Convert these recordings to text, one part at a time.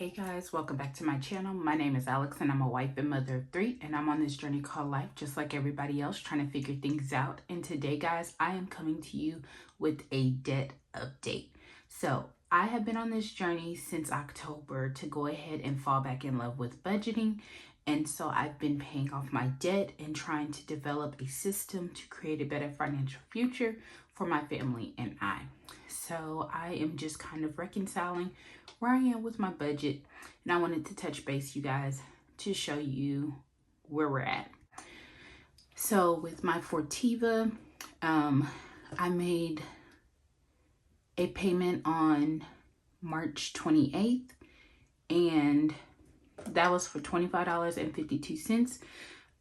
Hey guys, welcome back to my channel. My name is Alex and I'm a wife and mother of 3, and I'm on this journey called life just like everybody else, trying to figure things out. And today guys, I am coming to you with a debt update. So I have been on this journey since October to go ahead and fall back in love with budgeting. And so I've been paying off my debt and trying to develop a system to create a better financial future for my family and I. So I am just kind of reconciling where I am with my budget, and I wanted to touch base, you guys, to show you where we're at. So with my Fortiva, I made a payment on March 28th, and that was for $25.52.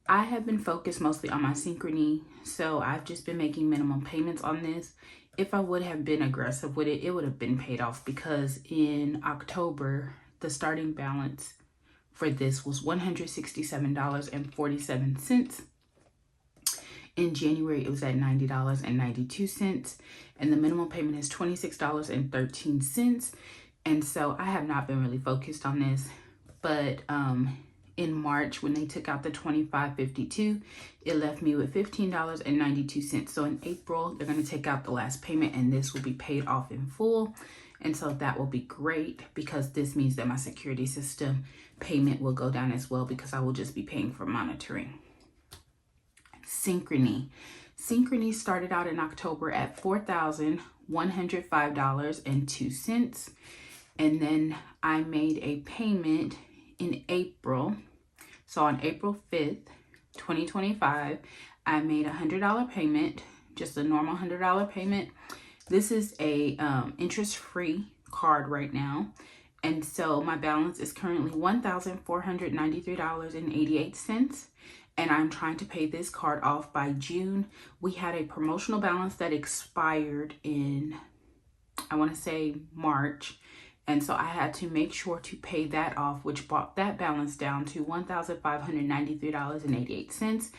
I have been focused mostly on my Synchrony, so I've just been making minimum payments on this. If I would have been aggressive with it, it would have been paid off, because in October, the starting balance for this was $167.47. In January, it was at $90.92, and the minimum payment is $26.13. And so I have not been really focused on this, but in March, when they took out the $25.52, it left me with $15.92. So in April, they're going to take out the last payment, and this will be paid off in full. And so that will be great, because this means that my security system payment will go down as well, because I will just be paying for monitoring. Synchrony started out in October at $4,105.02. And then I made a payment in April. So on April 5th, 2025, I made a $100 payment, just a normal $100 payment. This is a interest-free card right now. And so my balance is currently $1,493.88. And I'm trying to pay this card off by June. We had a promotional balance that expired in, I want to say, March. And so I had to make sure to pay that off, which brought that balance down to $1,593.88.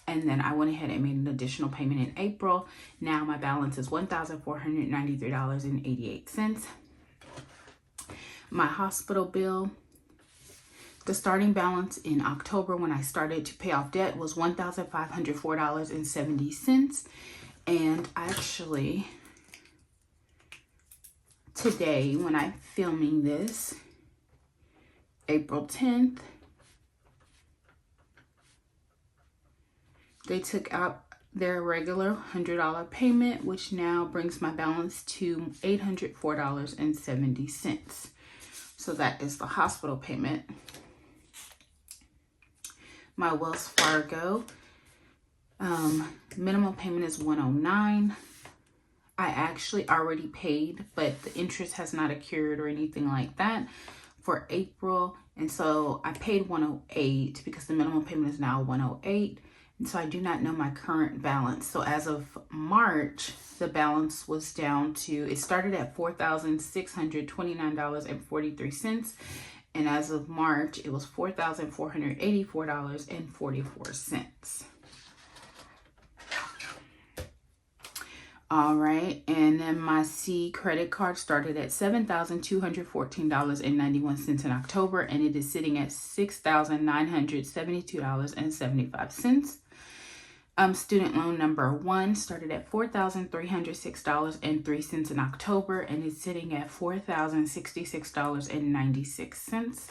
And then I went ahead and made an additional payment in April. Now my balance is $1,493.88. My hospital bill, the starting balance in October when I started to pay off debt was $1,504.70. And actually, today, when I'm filming this, April 10th, they took out their regular $100 payment, which now brings my balance to $804.70. So that is the hospital payment. My Wells Fargo minimum payment is $109. I actually already paid, but the interest has not accrued or anything like that for April. And so I paid $108 because the minimum payment is now $108. And so I do not know my current balance. So as of March, the balance was down to, it started at $4,629.43. And as of March, it was $4,484.44. All right, and then my C credit card started at $7,214.91 in October, and it is sitting at $6,972.75. Student loan number 1 started at $4,306.03 in October, and it's sitting at $4,066.96.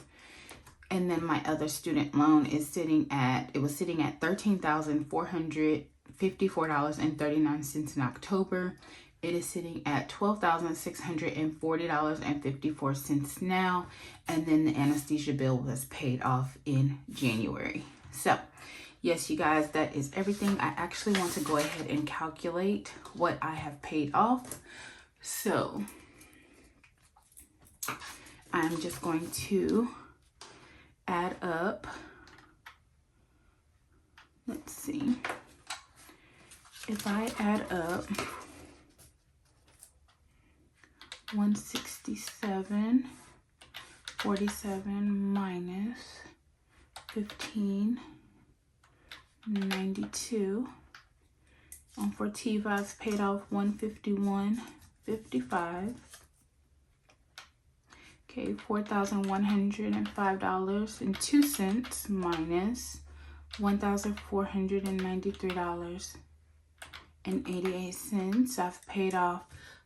And then my other student loan is sitting at $13,454.39 in October. It is sitting at $12,640.54 now. And then the anesthesia bill was paid off in January. So yes, you guys, that is everything. I actually want to go ahead and calculate what I have paid off. So I'm just going to add up. Let's see. If I add up 167.47 minus 15.92, on Fortiva I've paid off 151.55. Okay, $4,105.02 minus $1,493.88. I've paid off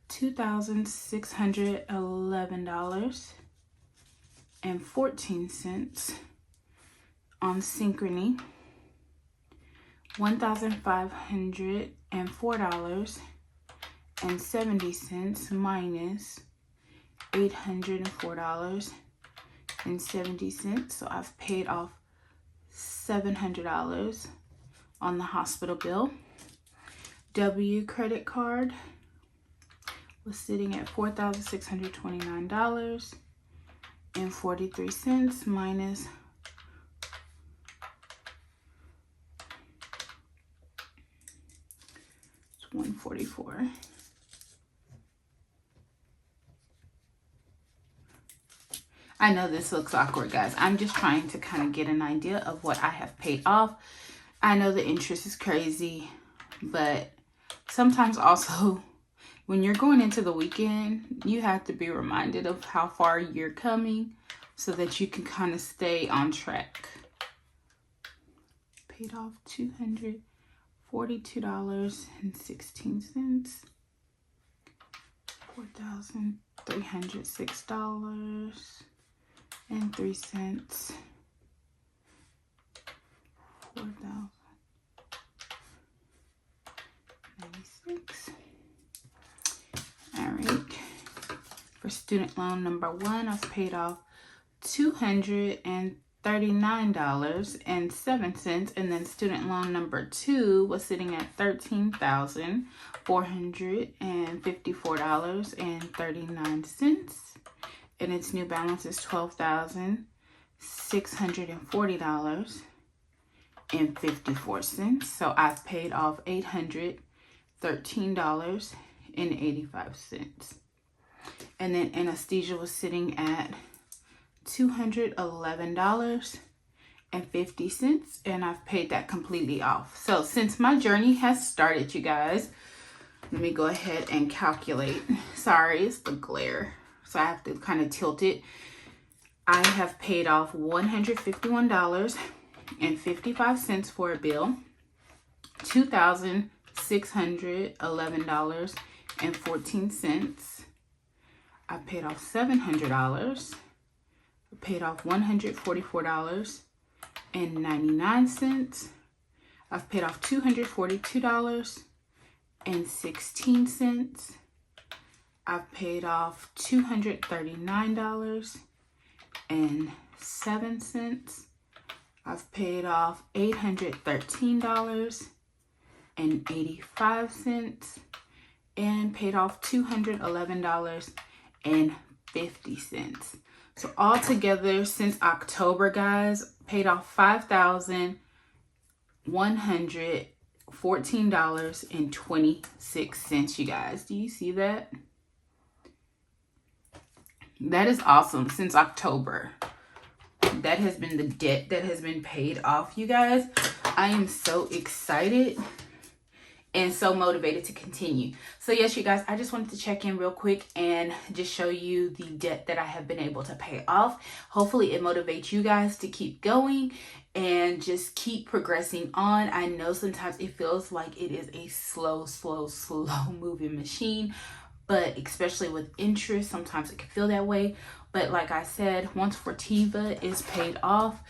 $2,611.14 on Synchrony, $1,504.70 minus $804.70. So I've paid off $700 on the hospital bill. W credit card was sitting at $4,629.43 minus $144. I know this looks awkward, guys. I'm just trying to kind of get an idea of what I have paid off. I know the interest is crazy, but sometimes also when you're going into the weekend, you have to be reminded of how far you're coming so that you can kind of stay on track. Paid off $242.16. $4,306.03. 4,096. All right. For student loan number 1, I've paid off $239.07, and then student loan number 2 was sitting at $13,454.39, and its new balance is $12,640.54. So I've paid off $813.85. And then anesthesia was sitting at $211.50, and I've paid that completely off. So since my journey has started, you guys, let me go ahead and calculate. Sorry, it's the glare, so I have to kind of tilt it. I have paid off $151.55 for a bill, $2,611.14. I paid off $700. I paid off $144.99. I've paid off $242.16. I've paid off $239.07. I've paid off $813.85 and paid off $211.50. So altogether since October, guys, paid off $5,114.26, you guys. Do you see that? That is awesome. Since October, that has been the debt that has been paid off, you guys. I am so excited and so motivated to continue. So yes, you guys, I just wanted to check in real quick and just show you the debt that I have been able to pay off. Hopefully it motivates you guys to keep going and just keep progressing on. I know sometimes it feels like it is a slow moving machine, but especially with interest, sometimes it can feel that way. But like I said, once Fortiva is paid off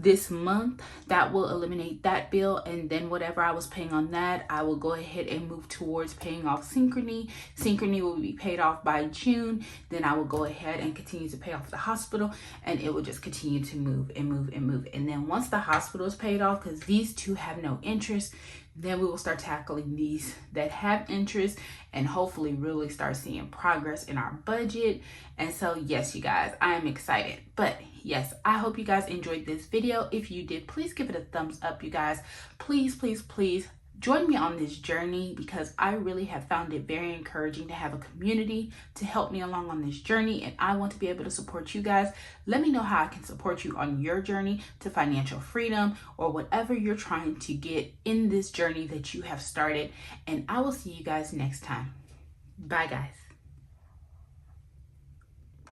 this month, that will eliminate that bill, and then whatever I was paying on that, I will go ahead and move towards paying off Synchrony. Synchrony will be paid off by June. Then I will go ahead and continue to pay off the hospital, and it will just continue to move and move and move. And then once the hospital is paid off, because these two have no interest, then we will start tackling these that have interest and hopefully really start seeing progress in our budget. And so yes, you guys, I am excited. But yes, I hope you guys enjoyed this video. If you did, please give it a thumbs up, you guys. Please join me on this journey, because I really have found it very encouraging to have a community to help me along on this journey, and I want to be able to support you guys. Let me know how I can support you on your journey to financial freedom, or whatever you're trying to get in this journey that you have started, and I will see you guys next time. Bye, guys.